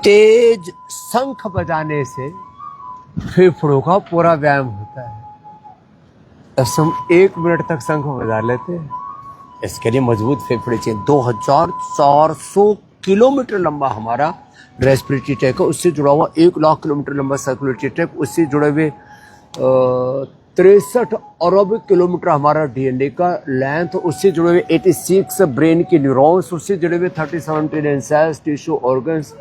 तेज शंख बजाने से फेफड़ों का पूरा व्यायाम होता है। हम 1 मिनट तक शंख बजा लेते हैं, इसके लिए मजबूत फेफड़े चाहिए। 2400 किलोमीटर लंबा हमारा रेस्पिरेटरी ट्रैक है, उससे जुड़ा हुआ 1 लाख किलोमीटर लंबा सर्कुलेटरी ट्रैक, उससे जुड़े हुए 63 अरब किलोमीटर हमारा डीएनए का लेंथ, उससे जुड़े हुए 86 ब्रेन के न्यूरॉन्स, उससे जुड़े हुए 37 ट्रिलियन सेल्स, टिश्यू, ऑर्गन्स।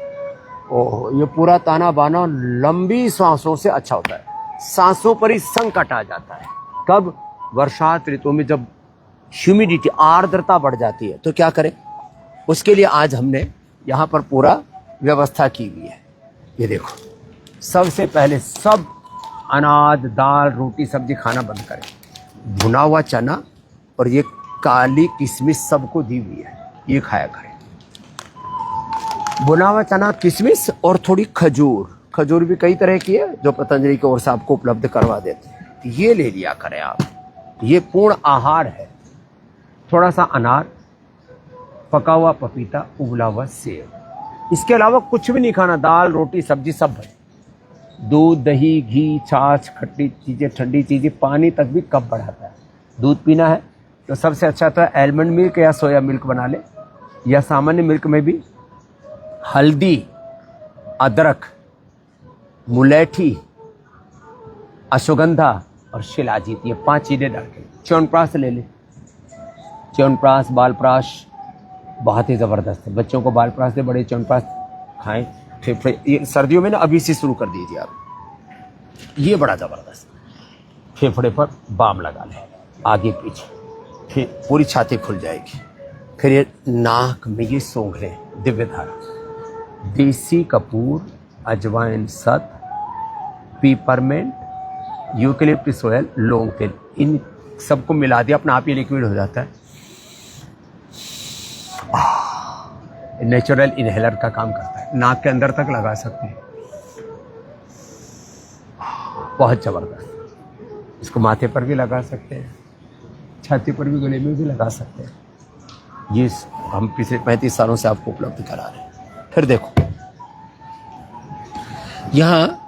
ये पूरा ताना बाना लंबी सांसों से अच्छा होता है। सांसों पर ही संकट आ जाता है कब? वर्षात ऋतु में जब ह्यूमिडिटी, आर्द्रता बढ़ जाती है तो क्या करें? उसके लिए आज हमने यहाँ पर पूरा व्यवस्था की हुई है। ये देखो, सबसे पहले सब अनाज, दाल, रोटी, सब्जी खाना बंद करें। भुना हुआ चना और ये काली किशमिश सबको दी हुई है, ये खाया करें। भुना हुआ चना, किशमिश और थोड़ी खजूर। खजूर भी कई तरह की है जो पतंजलि की ओर से आपको उपलब्ध करवा देते हैं, ये ले लिया करें आप। ये पूर्ण आहार है। थोड़ा सा अनार, पका हुआ पपीता, उबला हुआ सेब, इसके अलावा कुछ भी नहीं खाना। दाल, रोटी, सब्जी सब है। दूध, दही, घी, छाछ, खट्टी चीज़ें, ठंडी चीज़ें, पानी तक भी कब बढ़ाता है। दूध पीना है तो सबसे अच्छा तो एलमंड मिल्क या सोया मिल्क बना ले, या सामान्य मिल्क में भी हल्दी, अदरक, मुलैठी, अश्वगंधा और शिलाजीत, ये 5 चीज़ें डाल के च्यवनप्राश ले ले। च्यवनप्राश, बालप्राश बहुत ही ज़बरदस्त है। बच्चों को बालप्राश दे, बड़े च्यवनप्राश खाएं। फेफड़े, ये सर्दियों में ना अभी से शुरू कर दीजिए आप, ये बड़ा ज़बरदस्त। फेफड़े पर बाम लगा लें, आगे पीछे, फिर पूरी छाती खुल जाएगी। फिर ये नाक में ये सूंघ लें, दिव्य धारा। देसी कपूर, अजवाइन, शत, पीपरमेंट, यूकेलिप्टस ऑयल, लौंग तेल, इन सबको मिला दिया, अपना आप ही लिक्विड हो जाता है। नेचुरल इनहेलर का काम करता है, नाक के अंदर तक लगा सकते हैं, बहुत ज़बरदस्त। इसको माथे पर भी लगा सकते हैं, छाती पर भी, गले में भी लगा सकते हैं। ये हम पिछले 35 सालों से आपको उपलब्ध करा रहे हैं। फिर देखो, यहाँ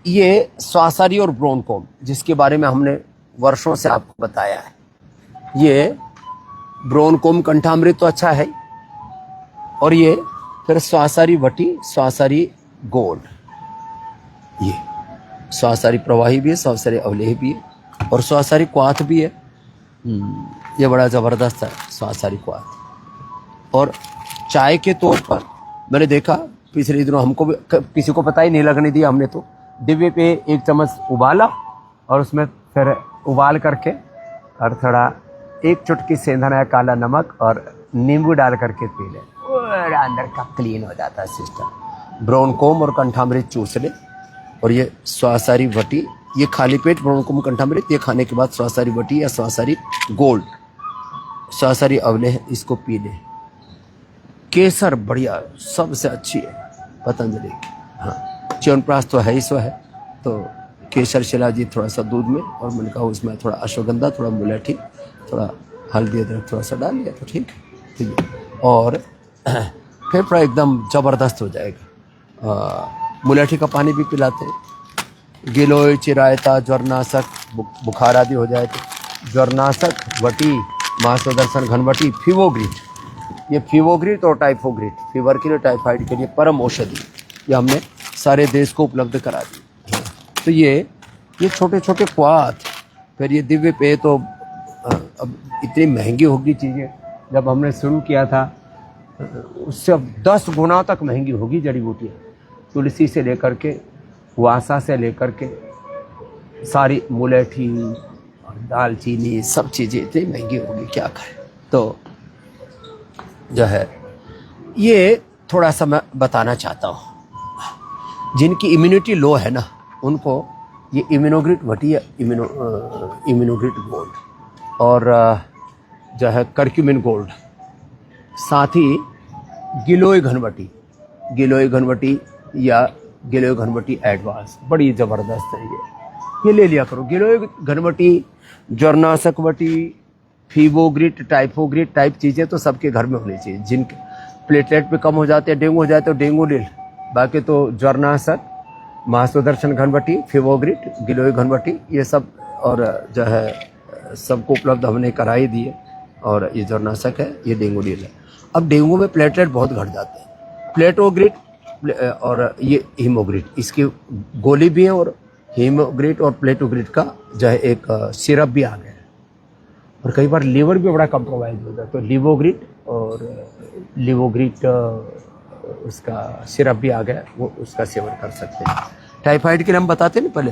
ये श्वासारी और ब्रोनकोम, जिसके बारे में हमने वर्षों से आपको बताया है। ये ब्रोनकोम कंठामृत तो अच्छा है, और ये फिर श्वासारी वटी, श्वासारी गोल्ड, ये श्वासारी प्रवाही भी है, श्वासारी अवलेह भी है, और श्वासारी क्वाथ भी है। ये बड़ा ज़बरदस्त है श्वासारी क्वाथ। और चाय के तौर पर मैंने देखा पिछले दिनों, हमको भी किसी को पता ही नहीं लगने दिया हमने, तो डिब्बे पे 1 चम्मच उबाला और उसमें फिर उबाल करके और थोड़ा 1 चुटकी सेंधा या काला नमक और नींबू डाल करके पी ले, और अंदर का क्लीन हो जाता है सिस्टम। ब्रोनकोम और कंठामृत चूस ले, और ये श्वासारी वटी, ये खाली पेट ब्रोनकोम कंठामृत, ये खाने के बाद श्वासारी वटी या श्वासारी गोल्ड, श्वासारी अवलेह, इसको पी ले। केसर बढ़िया, सबसे अच्छी है पतंजलि की। हाँ, च्यवनप्राश तो है ही सो है, तो केसर, शिलाजीत थोड़ा सा दूध में, और मैंने कहा उसमें थोड़ा अश्वगंधा, थोड़ा मुलैठी, थोड़ा हल्दी, अदरक थोड़ा सा डाल लिया तो ठीक है। और फेफड़ा एकदम ज़बरदस्त हो जाएगा। मुलैठी का पानी भी पिलाते हैं। गिलोय, चिरायता, ज्वरनाशक, बुखार आदि हो जाए तो ज्वरनाशक, वटी, महासुदर्शन, घनवटी, फीवोग्रिट, ये फीवोग्रिट और टाइफोग्रिट, फीवर के लिए, टाइफाइड के लिए परम औषधि, ये हमने सारे देश को उपलब्ध करा दी। तो ये छोटे छोटे क्वाथ, फिर ये दिव्य पेय, तो अब इतनी महंगी होगी चीज़ें। जब हमने शुरू किया था उससे अब 10 गुना तक महंगी होगी जड़ी बूटियाँ। तुलसी से लेकर के, वासा से लेकर के, सारी मुलैठी और दालचीनी, सब चीज़ें इतनी महंगी होगी, क्या करें। तो जो है ये थोड़ा सा मैं बताना चाहता हूँ, जिनकी इम्यूनिटी लो है ना, उनको ये इम्यूनोग्रिट वटी या इम्यूनोग्रिट गोल्ड, और जो है करक्यूमिन गोल्ड, साथ ही गिलोय घनवटी, गिलोय घनवटी या गिलोय घनवटी एडवांस, बड़ी ज़बरदस्त है ये ले लिया करो। गिलोय घनवटी, ज्वरनाशक वटी, फीवोग्रिट, टाइफोग्रिट टाइप चीज़ें तो सबके घर में होनी चाहिए। जिनके प्लेटलेट पे कम हो जाते हैं, डेंगू हो जाए तो डेंगू ले, बाकी तो ज्वरनाशक, महासुदर्शन घनवटी, फेवोग्रिट, गिलोय घनवटी, ये सब और जो है सबको उपलब्ध हमने करा ही दिए। और ये ज्वरनाशक है, ये डेंगू डील है। अब डेंगू में प्लेटलेट बहुत घट जाते हैं। प्लेटोग्रिट और ये हीमोग्रिट, इसकी गोली भी है और हीमोग्रिट और प्लेटोग्रिट का जो है एक सिरप भी आ गया है। और कई बार लीवर भी बड़ा कम्प्रोमाइज होता है, तो लिवोग्रिट उसका सिरप भी आ गया, वो उसका सेवन कर सकते हैं। टाइफाइड के लिए हम बताते ना पहले,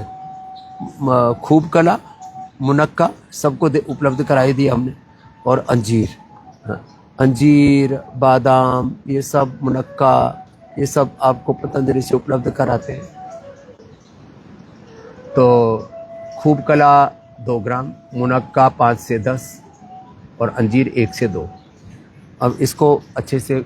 खूब कला, मुनक्का सबको उपलब्ध कराई दी हमने। और अंजीर, हाँ, अंजीर, बादाम, ये सब मुनक्का, ये सब आपको पतंजलि से उपलब्ध कराते हैं। तो खूब कला 2 ग्राम, मुनक्का 5 से 10 और अंजीर 1 से 2। अब इसको अच्छे से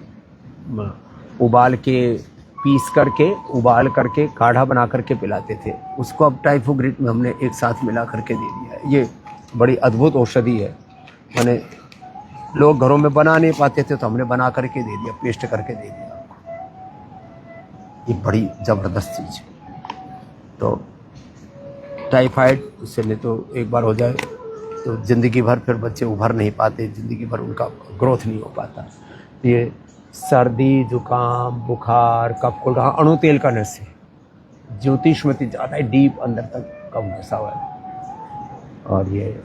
उबाल के, पीस करके, उबाल करके काढ़ा बना करके पिलाते थे। उसको अब टाइफोग्रिट में हमने एक साथ मिला करके दे दिया है। ये बड़ी अद्भुत औषधि है। मैंने लोग घरों में बना नहीं पाते थे, तो हमने बना करके दे दिया, पेस्ट करके दे दिया। ये बड़ी ज़बरदस्त चीज़ है। तो टाइफाइड उससे नहीं तो एक बार हो जाए तो ज़िंदगी भर फिर बच्चे उभर नहीं पाते, ज़िंदगी भर उनका ग्रोथ नहीं हो पाता। ये सर्दी, जुकाम, बुखार, कफ, कोल्ड, अणु तेल का नशे, ज्योतिषमती ज़्यादा ही डीप अंदर तक कम घुसा हुआ है। और ये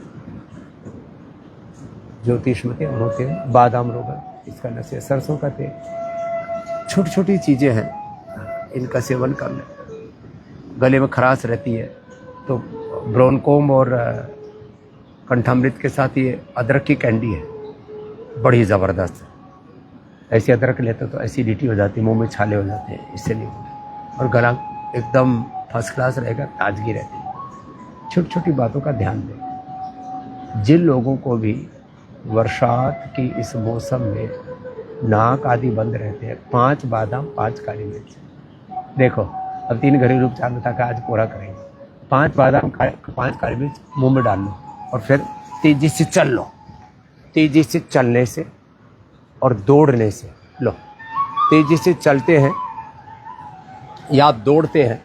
ज्योतिषमती, अणु तेल, बादाम रोगन, इसका नशे, सरसों का तेल, छोटी छोटी चीज़ें हैं, इनका सेवन कर लें। गले में खराश रहती है तो ब्रोनकोम और कंठामृत के साथ ये अदरक की कैंडी है, बड़ी ज़बरदस्त। ऐसी अदरक लेते तो एसिडिटी हो जाती है, मुंह में छाले हो जाते हैं, इससे नहीं होता। और गला एकदम फर्स्ट क्लास रहेगा, ताजगी रहती है। छोटी छोटी बातों का ध्यान दें। जिन लोगों को भी बरसात की इस मौसम में नाक आदि बंद रहते हैं, 5 बादाम, 5 काली मिर्च, देखो अब 3 घरेलू उपचार बता के आज पूरा करेंगे। 5 बादाम, 5 काली मिर्च मुंह में डाल लो और फिर तेजी से चल लो। तेजी से चलने से और दौड़ने से, लो तेजी से चलते हैं या दौड़ते हैं,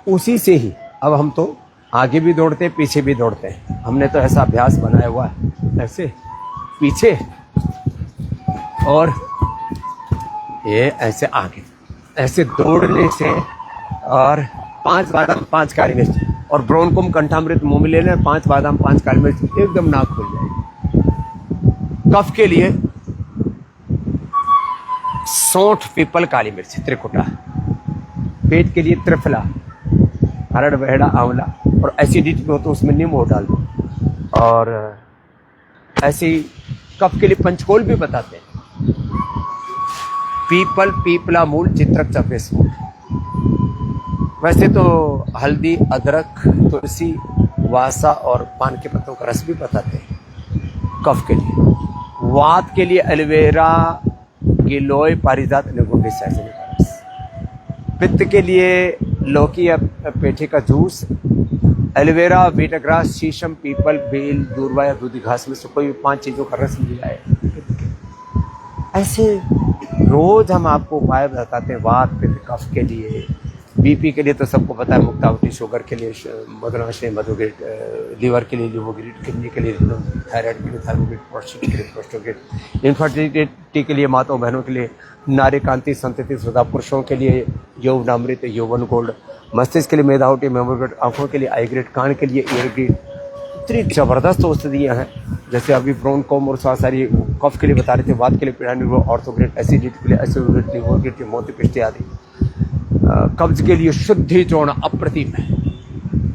उसी से ही अब हम तो आगे भी दौड़ते हैं, पीछे भी दौड़ते हैं। हमने तो ऐसा अभ्यास बनाया हुआ है, ऐसे पीछे और ये ऐसे आगे, ऐसे दौड़ने से। और 5 बादाम, 5 काली मिर्च और ब्रोनकोम कंठामृत मुंह में ले लें, 5 बादाम, 5 काली मिर्च, एकदम नाक खुल जाएगी। कफ के लिए सौंठ, पीपल, काली मिर्च, त्रिकुटा। पेट के लिए त्रिफला, हरड़, बहेड़ा, आंवला। और एसिडिटी हो तो उसमें नींबू डाल दो। और ऐसे ही कफ के लिए पंचकोल भी बताते हैं, पीपल, पीपला मूल, चित्रक, चपेस मूल। वैसे तो हल्दी, अदरक, तुलसी, वासा और पान के पत्तों का रस भी बताते हैं कफ के लिए। वात के लिए एलोवेरा, गिलोय, पारिजात, निगुंडी, सहजन का रस। पित्त के लिए लौकी या पेठे का जूस, एलोवेरा, बीटाग्रास, शीशम, पीपल, बेल, दूर्वा या दूधी घास में से कोई भी 5 चीज़ों का रस मिल जाए। ऐसे रोज हम आपको उपाय बताते हैं। वात, पित्त, कफ के लिए, बीपी के लिए तो सबको पता है मुक्तावती, शुगर के लिए मधुनाशय, मधुग्रिट, लीवर के लिए लिवोग्रिट, किडनी के लिए थायराइड के लिए थायरोग्रिट, प्रोस्टेट के लिए प्रोस्टोग्रिट, इन्फर्टिलिटी के लिए माताओं बहनों के लिए नारी कांति, संतति सुधा, पुरुषों के लिए यौवनामृत, यौवन गोल्ड, मस्तिष्क के लिए मेधावटी, मेमोग्रिट, आंखों के लिए आईग्रिट, कान के लिए ईयरग्रिट। इतनी ज़बरदस्त औषधियाँ हैं। जैसे अभी ब्रोनकोम और सारी कफ के लिए बता रहे थे, वात के लिए पिरानिल, ऑर्थोग्रिट, एसिडिटी के लिए एसिडोग्रिट, लिवोग्रिट, मोतिपिष्ट आदि। कब्ज के लिए शुद्धि चूर्ण अप्रतिम है।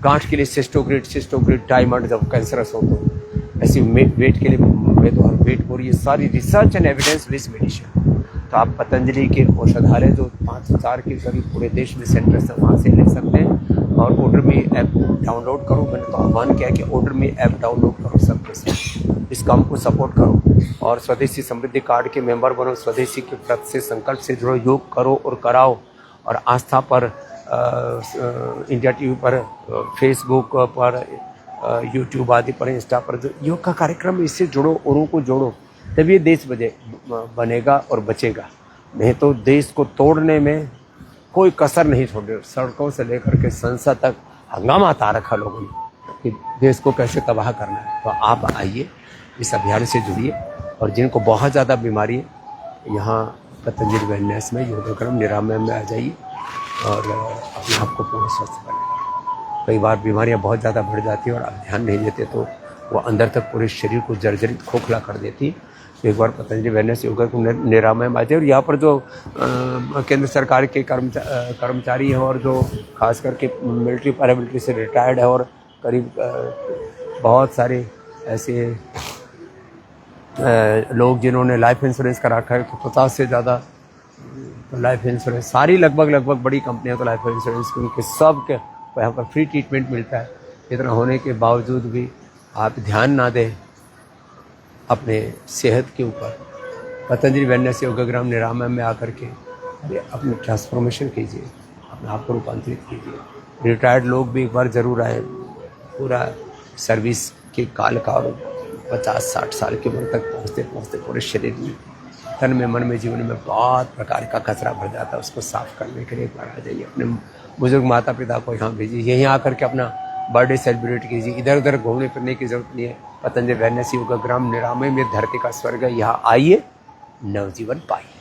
गांठ के लिए सिस्टोग्रिट, डायमंड जब कैंसरस हो तो। ऐसी वेट के लिए मेदोहर, वेट और ये सारी research and evidence based medicine. तो आप पतंजलि के औषधालय जो 5-4 के करीब पूरे देश में सेंटर्स हैं, वहाँ से ले सकते हैं। और ऑर्डर में ऐप डाउनलोड करो। मैंने तो आह्वान किया कि ऑर्डर में ऐप डाउनलोड करो, सबके साथ इस काम को सपोर्ट करो। और स्वदेशी समृद्धि कार्ड के मेंबर बनो, स्वदेशी के व्रत से, संकल्प से जुड़ो, योग करो और कराओ। और आस्था पर, इंडिया टीवी पर, फेसबुक पर, यूट्यूब आदि पर, इंस्टा पर जो योग का कार्यक्रम, इससे जुड़ो, औरों को जोड़ो, तभी देश बनेगा और बचेगा। नहीं तो देश को तोड़ने में कोई कसर नहीं छोड़े, सड़कों से लेकर के संसद तक हंगामा था रखा लोगों ने कि देश को कैसे तबाह करना है। तो आप आइए, इस अभियान से जुड़िए, और जिनको बहुत ज़्यादा बीमारी है यहाँ पतंजलि वेलनेस में योगाग्राम निरामय में आ जाइए और अपने आप को पूर्ण स्वस्थ करें। कई बार बीमारियाँ बहुत ज़्यादा बढ़ जाती है और आप ध्यान नहीं देते तो वो अंदर तक पूरे शरीर को जर्जरित खोखला कर देती। तो एक बार पतंजलि वेलनेस योगाग्राम निरामय में आ जाए। और यहाँ पर जो केंद्र सरकार के कर्मचारी हैं और जो खास करके मिलिट्री पैरामिलिट्री से रिटायर्ड है और करीब बहुत सारे ऐसे लोग जिन्होंने लाइफ इंश्योरेंस करा रखा है, तो 50 से ज़्यादा तो लाइफ इंश्योरेंस सारी लगभग बड़ी कंपनियां तो लाइफ इंश्योरेंस उनके सब के यहाँ पर फ्री ट्रीटमेंट मिलता है। इतना होने के बावजूद भी आप ध्यान ना दें अपने सेहत के ऊपर। पतंजलि वेलनेस योगाग्राम निरामय में आकर के अपनी ट्रांसफॉर्मेशन कीजिए, अपने आप को रूपांतरित कीजिए। रिटायर्ड लोग भी एक बार ज़रूर आए, पूरा सर्विस के काल का 50-60 साल की उम्र तक पहुँचते पूरे शरीर में, तन में, मन में, जीवन में बहुत प्रकार का कचरा भर जाता है। उसको साफ करने के लिए एक बार आ जाइए। अपने बुजुर्ग माता पिता को यहाँ भेजिए, यहीं आकर के अपना बर्थडे सेलिब्रेट कीजिए। इधर उधर घूमने फिरने की जरूरत नहीं है। पतंजलि वेलनेस योगाग्राम निरामय में धरती का स्वर्ग है, यहाँ आइए, नवजीवन पाइए।